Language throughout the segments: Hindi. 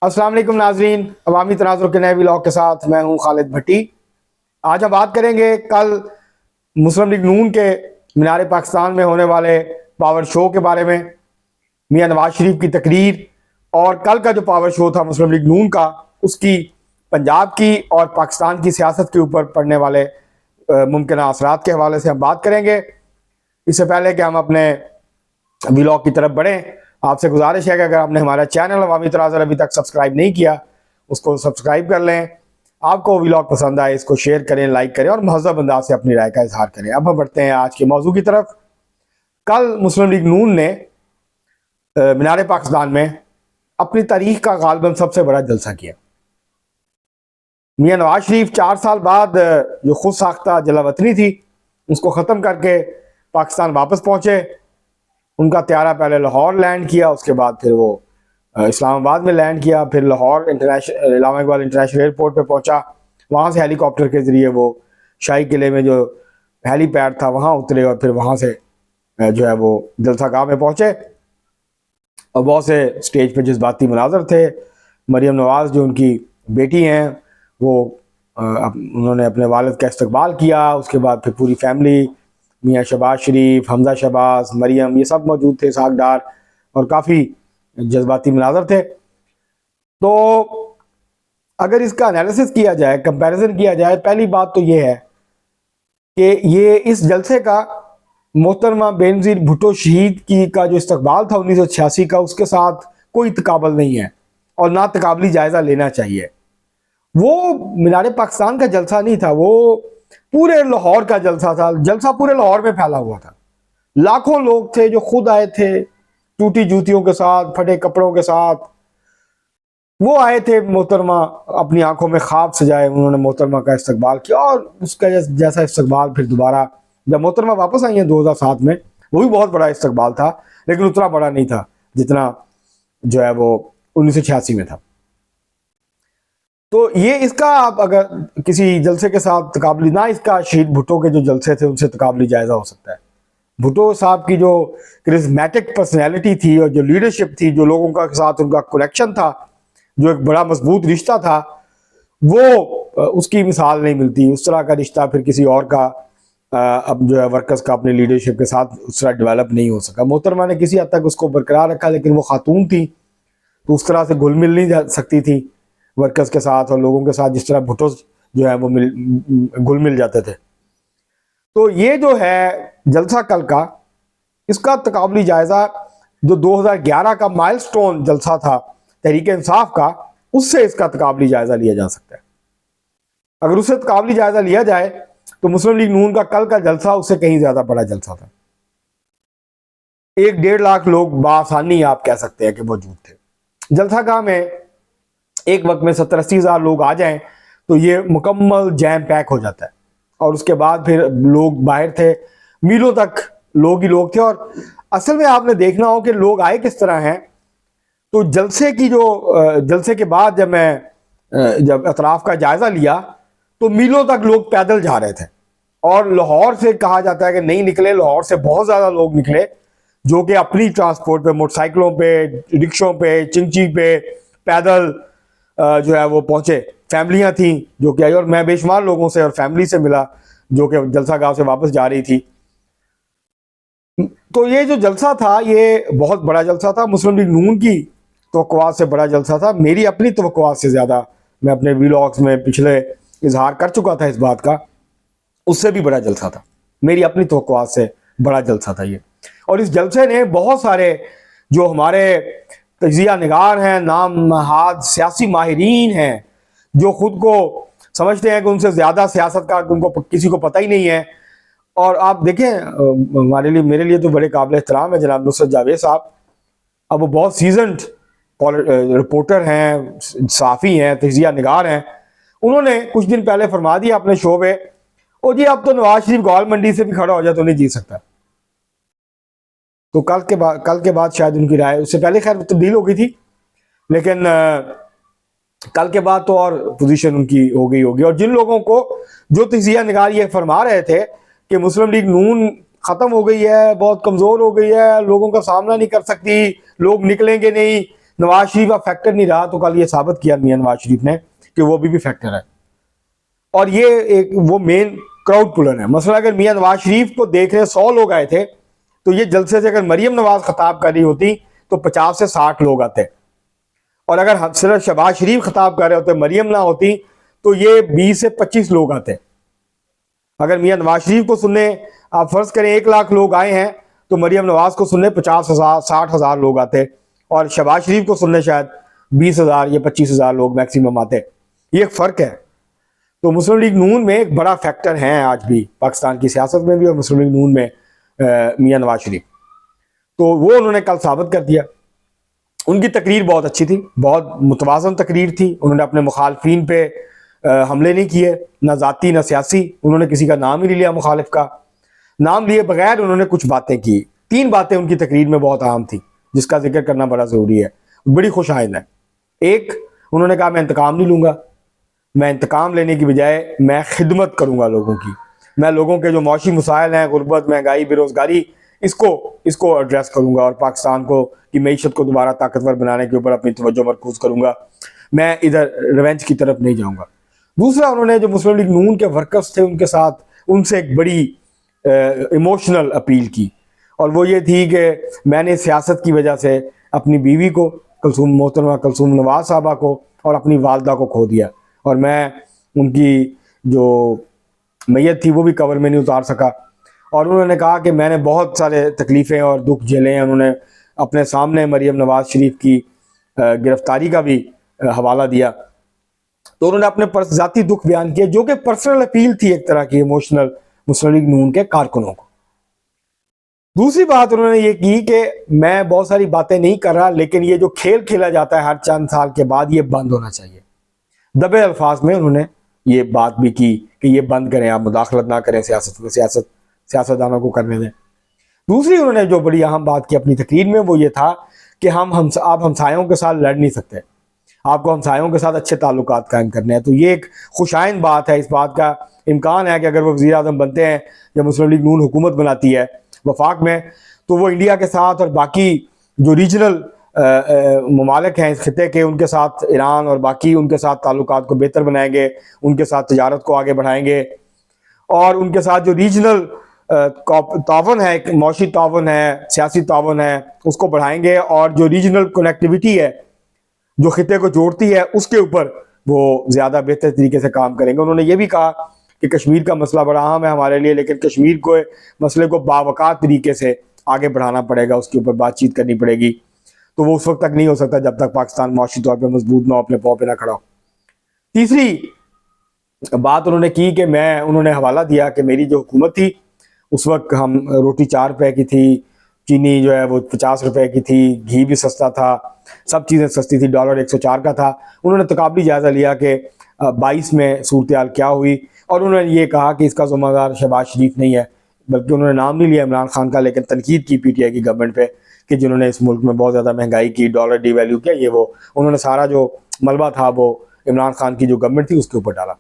अस्सलाम वालेकुम नाजरीन, अवामी तनाज़ुर के नए व्लॉग के साथ मैं हूं खालिद भट्टी। आज हम बात करेंगे कल मुस्लिम लीग नून के मीनार पाकिस्तान में होने वाले पावर शो के बारे में, मियां नवाज शरीफ की तकरीर और कल का जो पावर शो था मुस्लिम लीग नून का, उसकी पंजाब की और पाकिस्तान की सियासत के ऊपर पड़ने वाले मुमकिन असरात के हवाले से हम बात करेंगे। इससे पहले कि हम अपने व्लॉग की तरफ बढ़ें, आपसे गुजारिश है कि अगर आपने हमारा चैनल अवामी तनाज़ुर अभी तक सब्सक्राइब नहीं किया, उसको सब्सक्राइब कर लें। आपको व्लॉग पसंद आए, इसको शेयर करें, लाइक करें और महज़ब अंदाज से अपनी राय का इजहार करें। अब हम बढ़ते हैं आज के मौजू की तरफ। कल मुस्लिम लीग नून ने मीनार पाकिस्तान में अपनी तारीख का गालिबन सबसे बड़ा जलसा किया। मियां नवाज शरीफ 4 साल बाद जो खुद साख्ता जलावतनी थी उसको ख़त्म करके पाकिस्तान वापस पहुँचे। उनका त्यारा पहले लाहौर लैंड किया, उसके बाद फिर वो इस्लामाबाद में लैंड किया, फिर Lahore international Allama Iqbal international airport पे पहुंचा। वहाँ से हेलीकॉप्टर के ज़रिए वो शाही किले में जो हेलीपैड था वहाँ उतरे और फिर वहाँ से जो है वो जलसा गाह में पहुँचे। और बहुत से स्टेज पे जज्बाती मनाजर थे। मरियम नवाज़ जो उनकी बेटी हैं वो उन्होंने अपने वालिद का इस्तकबाल किया। उसके बाद फिर पूरी फैमिली, मियाँ शहबाज शरीफ, हमजा शहबाज, मरियम, ये सब मौजूद थे, सागडार, और काफ़ी जज्बाती मनाजर थे। तो अगर इसका एनालिसिस किया जाए, कंपैरिजन किया जाए, पहली बात तो ये है कि ये इस जलसे का मोहतरमा बेनज़ीर भुट्टो शहीद की का जो इस्तकबाल था 1986 का, उसके साथ कोई तकाबल नहीं है और ना तकाबली जायज़ा लेना चाहिए। वो मीनार पाकिस्तान का जलसा नहीं था, वो पूरे लाहौर का जलसा था। जलसा पूरे लाहौर में फैला हुआ था। लाखों लोग थे जो खुद आए थे टूटी जूतियों के साथ, फटे कपड़ों के साथ। वो आए थे, मोहतरमा अपनी आंखों में ख्वाब सजाए, उन्होंने मोहतरमा का इस्तकबाल किया और उसका जैसा इस्तकबाल फिर दोबारा जब मोहतरमा वापस आई हैं 2007 में, वो भी बहुत बड़ा इस्तकबाल था, लेकिन उतना बड़ा नहीं था जितना जो है वो 1986 में था। तो ये इसका आप अगर किसी जलसे के साथ तकाबली ना, इसका शहीद भुट्टो के जो जलसे थे उनसे तकाबली जायज़ा हो सकता है। भुट्टो साहब की जो करिस्मेटिक पर्सनैलिटी थी और जो लीडरशिप थी, जो लोगों का साथ उनका कनेक्शन था, जो एक बड़ा मजबूत रिश्ता था, वो उसकी मिसाल नहीं मिलती। उस तरह का रिश्ता फिर किसी और का अब जो है वर्कर्स का अपने लीडरशिप के साथ उस तरह डेवलप नहीं हो सका। मोहतरमा ने किसी हद तक उसको बरकरार रखा, लेकिन वो खातून थी तो उस तरह से घुल मिल नहीं जा सकती थी वर्कर्स के साथ और लोगों के साथ जिस तरह भुट्टो जो है वो घुल मिल जाते थे। तो ये जो है जलसा कल का, इसका तकाबली जायज़ा जो 2011 का माइलस्टोन जलसा था तहरीक इंसाफ का, उससे इसका तकाबली जायज़ा लिया जा सकता है। अगर उससे तकाबली जायज़ा लिया जाए तो मुस्लिम लीग नून का कल का जलसा उससे कहीं ज़्यादा बड़ा जलसा था। 1-1.5 लाख लोग बासानी आप कह सकते हैं कि मौजूद थे जलसा गाह में। एक वक्त में 70-80 हज़ार लोग आ जाएं तो ये मुकम्मल जैम पैक हो जाता है। और उसके बाद फिर लोग बाहर थे, मीलों तक लोग ही लोग थे। और असल में आपने देखना हो कि लोग आए किस तरह हैं। तो जलसे के बाद जब अतराफ का जायज़ा लिया तो मीलों तक लोग पैदल जा रहे थे। और लाहौर से कहा जाता है कि नहीं निकले, लाहौर से बहुत ज़्यादा लोग निकले जो कि अपनी ट्रांसपोर्ट पे, मोटरसाइकिलों पे, रिक्शों पे, चिंची पे, पैदल जो है वो पहुंचे। फैमिलियां थी जो कि आई और मैं बेशुमार लोगों से और फैमिली से मिला जो कि जलसा गांव से वापस जा रही थी। तो ये जो जलसा था ये बहुत बड़ा जलसा था, मुस्लिम लीग नून की तवक्कुआत से बड़ा जलसा था। मेरी अपनी तवक्कुआत से ज़्यादा मैं अपने व्लॉग्स में पिछले इजहार कर चुका था इस बात का, उससे भी बड़ा जलसा था। मेरी अपनी तवक्कुआत से बड़ा जलसा था ये। और इस जलसे ने बहुत सारे जो हमारे तजिया निगार हैं, नाम नहाद सियासी माहिरीन हैं, जो खुद को समझते हैं कि उनसे ज़्यादा सियासत का उनको किसी को पता ही नहीं है। और आप देखें, मेरे लिए तो बड़े काबिल एहतराम है जनाब नुसरत जावेद साहब। अब वो बहुत सीजनड रिपोर्टर हैं, साफ़ी हैं, तजिया निगार हैं। उन्होंने कुछ दिन पहले फरमा दिया अपने शो पे, ओ जी अब तो नवाज शरीफ गोल मंडी से भी खड़ा हो जाए तो नहीं जीत सकता। तो कल के बाद शायद उनकी राय, उससे पहले खैर तब्दील हो गई थी, लेकिन कल के बाद तो और पोजीशन उनकी हो गई होगी। और जिन लोगों को, जो तजिया निगार ये फरमा रहे थे कि मुस्लिम लीग नून ख़त्म हो गई है, बहुत कमज़ोर हो गई है, लोगों का सामना नहीं कर सकती, लोग निकलेंगे नहीं, नवाज शरीफ अब फैक्टर नहीं रहा, तो कल ये साबित किया मियां नवाज शरीफ ने कि वो भी फैक्टर है। और ये एक वो मेन क्राउड पुलर है। मसला अगर मियां नवाज शरीफ को देख रहे 100 लोग आए थे, तो ये जलसे से अगर मरियम नवाज खिताब कर रही होती तो 50 से 60 लोग आते, और अगर सिर्फ शहबाज शरीफ खिताब कर रहे होते, मरियम ना होती, तो ये 20 से 25 लोग आते। अगर मियां नवाज शरीफ को सुनने आप फर्ज करें 1 लाख लोग आए हैं, तो मरियम नवाज को सुनने 50,000 60,000 लोग आते, और शहबाज शरीफ को सुनने शायद 20,000 या 25,000 लोग मैक्सिमम आते। ये एक फर्क है। तो मुस्लिम लीग नून में एक बड़ा फैक्टर है आज भी पाकिस्तान की सियासत में भी, और मुस्लिम लीग नून में मियां नवाज शरीफ, तो वो उन्होंने कल साबित कर दिया। उनकी तकरीर बहुत अच्छी थी, बहुत मुतवाज़न तकरीर थी। उन्होंने अपने मुखालफीन पे हमले नहीं किए, ना ज़ाती ना सियासी। उन्होंने किसी का नाम ही नहीं लिया, मुखालिफ का नाम लिए बगैर उन्होंने कुछ बातें की। 3 बातें उनकी तकरीर में बहुत अहम थी, जिसका जिक्र करना बड़ा ज़रूरी है, बड़ी खुश आइंद है। एक, उन्होंने कहा मैं इंतकाम नहीं लूँगा, मैं इंतकाम लेने की बजाय मैं खिदमत करूँगा लोगों की। मैं लोगों के जो मौशी मसाइल हैं, गुर्बत, महंगाई, बेरोज़गारी, इसको एड्रेस करूँगा, और पाकिस्तान को की मीशत को दोबारा ताकतवर बनाने के ऊपर अपनी तवज्जो मरकूज़ करूँगा। मैं इधर रिवेंज की तरफ नहीं जाऊँगा। दूसरा, उन्होंने जो मुस्लिम लीग नून के वर्कर्स थे उनके साथ, उनसे एक बड़ी इमोशनल अपील की, और वो ये थी कि मैंने सियासत की वजह से अपनी बीवी को, मोहतरमा कुलसूम नवाज साहबा को, और अपनी वालदा को खो दिया, और मैं उनकी जो मैयत थी वो भी कब्र में नहीं उतार सका। और उन्होंने कहा कि मैंने बहुत सारे तकलीफ़ें और दुख झेले हैं। उन्होंने अपने सामने मरियम नवाज शरीफ की गिरफ्तारी का भी हवाला दिया। तो उन्होंने अपने ज़ाती दुख बयान किए, जो कि पर्सनल अपील थी, एक तरह की इमोशनल, मुस्लिम लीग नून के कारकुनों को। दूसरी बात उन्होंने ये की कि मैं बहुत सारी बातें नहीं कर रहा, लेकिन ये जो खेल खेला जाता है हर चंद साल के बाद, ये बंद होना चाहिए। दबे अल्फाज में उन्होंने ये बात भी की कि ये बंद करें, आप मुदाखलत ना करें सियासत में, सियासतदानों को करने दें। दूसरी उन्होंने जो बड़ी अहम बात की अपनी तकरीर में, वो ये था कि आप हमसायों के साथ लड़ नहीं सकते, आपको हमसायों के साथ अच्छे ताल्लुकात कायम करने हैं। तो ये एक खुशाइन बात है। इस बात का इम्कान है कि अगर वो वज़ीर आज़म बनते हैं, जब मुस्लिम लीग नून हुकूमत बनाती है वफाक में, तो वो इंडिया के साथ और बाकी जो रीजनल ममालिक हैं इस खिते के, उनके साथ, ईरान और बाकी, उनके साथ ताल्लुकात को बेहतर बनाएंगे, उनके साथ तजारत को आगे बढ़ाएंगे, और उनके साथ जो रीजनल तावन है, मौशी तावन है, सियासी तावन है, उसको बढ़ाएंगे, और जो रीजनल कनेक्टिविटी है जो खिते को जोड़ती है, उसके ऊपर वो ज़्यादा बेहतर तरीके से काम करेंगे। उन्होंने ये भी कहा कि कश्मीर का मसला बड़ा अहम है हमारे लिए, लेकिन कश्मीर को मसले को बावकात तरीके से आगे बढ़ाना पड़ेगा, उसके ऊपर बातचीत करनी पड़ेगी। तो वो उस वक्त तक नहीं हो सकता जब तक पाकिस्तान माशी तौर पर मजबूत ना हो, अपने पाँव पे ना खड़ा हो। तीसरी बात उन्होंने की कि उन्होंने हवाला दिया कि मेरी जो हुकूमत थी उस वक्त हम रोटी 4 रुपए की थी, चीनी जो है वो 50 रुपए की थी, घी भी सस्ता था, सब चीज़ें सस्ती थी, डॉलर 104 का था। उन्होंने तकाबली जायज़ा लिया कि 22 में सूरत हाल क्या हुई, और उन्होंने ये कहा कि इसका ज़िम्मेदार शहबाज शरीफ नहीं है, बल्कि उन्होंने नाम नहीं लिया इमरान खान का, लेकिन तनकीद की PTI की गवर्नमेंट पे कि जिन्होंने इस मुल्क में बहुत ज़्यादा महंगाई की, डॉलर डिवैल्यू किया, ये वो उन्होंने सारा जो मलबा था वो इमरान खान की जो गवर्नमेंट थी उसके ऊपर डाला।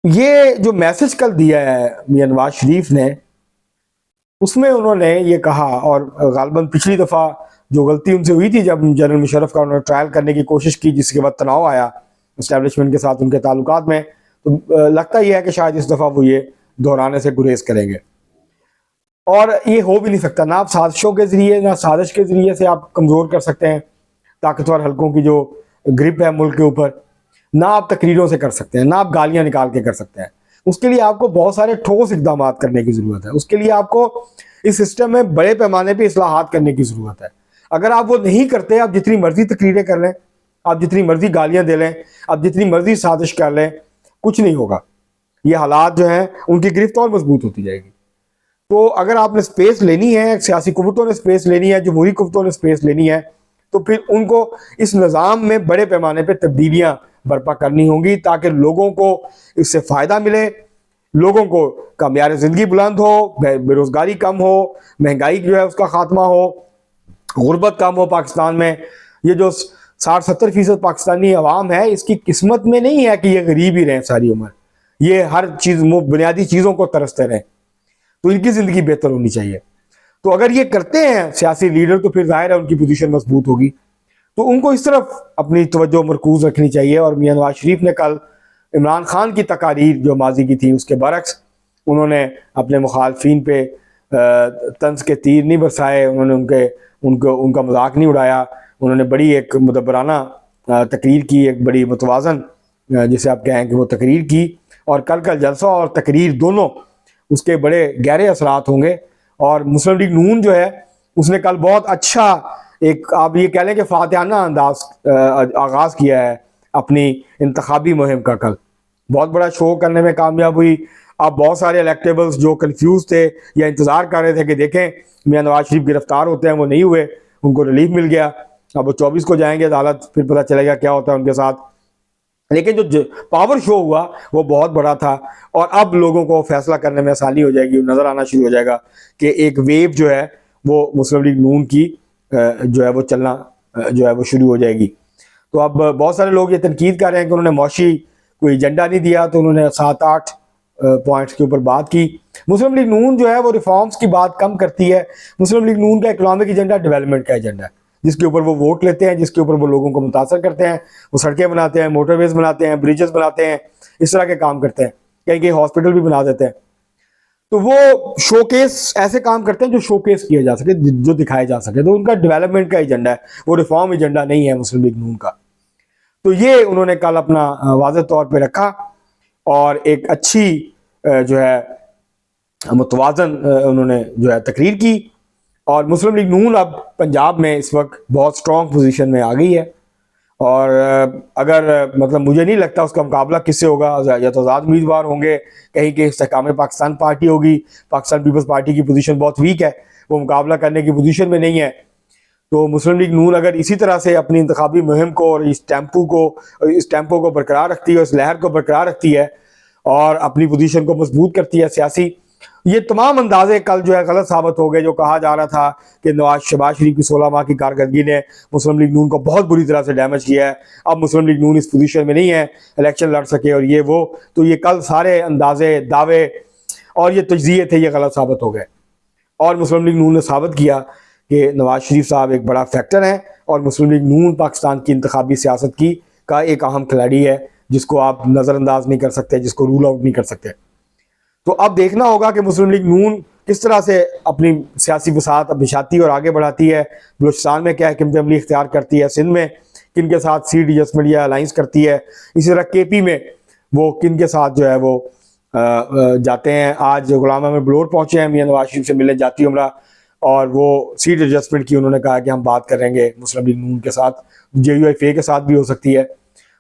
ये जो मैसेज कल दिया है मियां नवाज शरीफ ने, उसमें उन्होंने ये कहा, और गालबन पिछली दफ़ा जो गलती उनसे हुई थी जब जनरल मुशर्रफ का उन्होंने ट्रायल करने की कोशिश की, जिसके बाद तनाव आया इस्टेब्लिशमेंट के साथ उनके ताल्लुकात में, तो लगता यह है कि शायद इस दफ़ा वो ये दोहराने से गुरेज करेंगे। और ये हो भी नहीं सकता, ना आप साजिशों के ज़रिए, ना साजिश के ज़रिए से आप कमज़ोर कर सकते हैं ताकतवर हल्कों की जो ग्रिप है मुल्क के ऊपर, ना आप तकरीरों से कर सकते हैं, ना आप गालियां निकाल के कर सकते हैं। उसके लिए आपको बहुत सारे ठोस इकदाम करने की ज़रूरत है। उसके लिए आपको इस सिस्टम में बड़े पैमाने पर इस्लाहात करने की ज़रूरत है। अगर आप वो नहीं करते, आप जितनी मर्जी तकरीरें कर लें, आप जितनी मर्जी गालियां दे लें, आप जितनी मर्जी साजिश कर लें, कुछ नहीं होगा। ये हालात जो हैं उनकी गिरफ्त और मजबूत होती जाएगी। तो अगर आपने स्पेस लेनी है, सियासी कुव्वतों ने स्पेस लेनी है, जमहूरी कुव्वतों ने स्पेस लेनी है, तो फिर उनको इस निज़ाम में बड़े पैमाने पर तब्दीलियाँ बर्पा करनी होंगी, ताकि लोगों को इससे फ़ायदा मिले, लोगों को का मेयार ज़िंदगी बुलंद हो, बेरोज़गारी कम हो, महंगाई जो है उसका ख़ात्मा हो, गुर्बत कम हो पाकिस्तान में। ये जो 60-70% पाकिस्तानी अवाम है, इसकी किस्मत में नहीं है कि ये गरीब ही रहें सारी उम्र, ये हर चीज़ बुनियादी चीज़ों को तरसते रहें। तो इनकी ज़िंदगी बेहतर होनी चाहिए। तो अगर ये करते हैं सियासी लीडर तो फिर जाहिर है उनकी पोजीशन मजबूत होगी। तो उनको इस तरफ अपनी तवज्जो मरकूज रखनी चाहिए। और मियां नवाज शरीफ ने कल इमरान खान की तकारीर जो माजी की थी उसके बरक्स उन्होंने अपने मुखालफिन पे तंज के तीर नहीं बरसाए, उन्होंने उनका मजाक नहीं उड़ाया। उन्होंने बड़ी एक मुदब्बराना तकरीर की, एक बड़ी मुतवाज़न जिसे आप कहें कि वो तकरीर की। और कल जलसा और तकरीर दोनों उसके बड़े गहरे असरात होंगे। और मुस्लिम लीग नून जो है उसने कल बहुत अच्छा एक आप ये कह लें कि फातिहाना अंदाज आगाज़ किया है अपनी इंतखाबी मुहिम का। कल बहुत बड़ा शो करने में कामयाब हुई। अब बहुत सारे इलेक्टेबल्स जो कंफ्यूज थे या इंतज़ार कर रहे थे कि देखें मियां नवाज शरीफ गिरफ्तार होते हैं, वो नहीं हुए, उनको रिलीफ मिल गया। अब वो 24 को जाएंगे अदालत, फिर पता चलेगा क्या होता है उनके साथ। लेकिन जो पावर शो हुआ वो बहुत बड़ा था। और अब लोगों को फैसला करने में आसानी हो जाएगी, नज़र आना शुरू हो जाएगा कि एक वेव जो है वो मुस्लिम लीग नून की जो है वो चलना जो है वो शुरू हो जाएगी। तो अब बहुत सारे लोग ये तनकीद कर रहे हैं कि उन्होंने मौशी कोई एजेंडा नहीं दिया, तो उन्होंने 7-8 पॉइंट्स के ऊपर बात की। मुस्लिम लीग नून जो है वो रिफॉर्म्स की बात कम करती है। मुस्लिम लीग नून का इकनॉमिक एजेंडा डेवलपमेंट का एजेंडा है, जिसके ऊपर वो वोट लेते हैं, जिसके ऊपर वो लोगों को मुतासर करते हैं। वो सड़कें बनाते हैं, मोटरवेज बनाते हैं, ब्रिजेस बनाते हैं, इस तरह के काम करते हैं, कहीं कहीं हॉस्पिटल भी बना देते हैं। तो वो शोकेस ऐसे काम करते हैं जो शोकेस किया जा सके, जो दिखाया जा सके। तो उनका डेवलपमेंट का एजेंडा है, वो रिफॉर्म एजेंडा नहीं है मुस्लिम लीग नून का। तो ये उन्होंने कल अपना वाज़ेह तौर पे रखा और एक अच्छी जो है मुतवाज़न उन्होंने जो है तकरीर की। और मुस्लिम लीग नून अब पंजाब में इस वक्त बहुत स्ट्रॉन्ग पोजीशन में आ गई है। और अगर मतलब मुझे नहीं लगता उसका मुकाबला किससे होगा, या तो आज़ाद उम्मीदवार होंगे, कहीं के इस्तेहकाम पाकिस्तान पार्टी होगी। पाकिस्तान पीपल्स पार्टी की पोजीशन बहुत वीक है, वो मुकाबला करने की पोजीशन में नहीं है। तो मुस्लिम लीग नून अगर इसी तरह से अपनी इंतखाबी मुहिम को और इस टेम्पो को बरकरार रखती है, इस लहर को बरकरार रखती है और अपनी पोजीशन को मजबूत करती है सियासी, ये तमाम अंदाजे कल जो है गलत साबित हो गए। जो कहा जा रहा था कि शहबाज शरीफ की 16 माह की कारकर्दगी ने मुस्लिम लीग नून को बहुत बुरी तरह से डैमेज किया है, अब मुस्लिम लीग नून इस पोजीशन में नहीं है इलेक्शन लड़ सके और ये वो, तो ये कल सारे अंदाजे, दावे और ये तज्जिए थे, ये गलत साबित हो गए। और मुस्लिम लीग नून ने साबित किया कि नवाज शरीफ साहब एक बड़ा फैक्टर हैं और मुस्लिम लीग नून पाकिस्तान की इंतखाबी सियासत की का एक अहम खिलाड़ी है, जिसको आप नज़रअंदाज नहीं कर सकते, जिसको रूल आउट नहीं कर सकते। तो अब देखना होगा कि मुस्लिम लीग नून किस तरह से अपनी सियासी वसात बिछाती और आगे बढ़ाती है। बलूचिस्तान में क्या हिकमत अमली इख्तियार करती है, सिंध में किन के साथ सीट एडजस्टमेंट या अलाइंस करती है, इसी तरह केपी में वो किन के साथ जो है वो जाते हैं। आज गुलाम अहमद बलोर पहुंचे हैं मियां नवाज शरीफ से मिलने, जाती उम्रा, और वो सीट एडजस्टमेंट की उन्होंने कहा कि हम बात करेंगे मुस्लिम लीग नून के साथ, JUIF के साथ भी हो सकती है।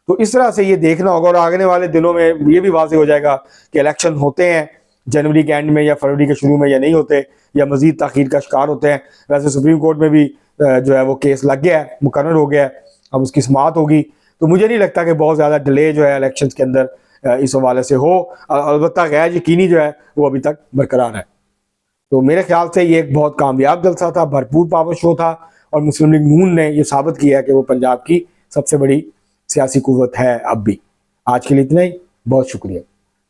तो इस तरह से ये देखना होगा और आने वाले दिनों में ये भी वाज़ेह हो जाएगा कि इलेक्शन होते हैं जनवरी के एंड में या फरवरी के शुरू में, या नहीं होते, या मजीद ताखीर का शिकार होते हैं। वैसे सुप्रीम कोर्ट में भी जो है वो केस लग गया है, मुकर्रर हो गया है, अब उसकी समाअत होगी। तो मुझे नहीं लगता कि बहुत ज़्यादा डिले जो है इलेक्शन के अंदर इस हवाले से हो। अलबत्ता गैर यकीनी जो है वो अभी तक बरकरार है। तो मेरे ख्याल से ये एक बहुत कामयाब जलसा था, भरपूर पावर शो था और मुस्लिम लीग नून ने ये साबित किया है कि वो पंजाब की सबसे बड़ी सियासी कुव्वत है अब भी। आज के लिए इतना ही, बहुत शुक्रिया।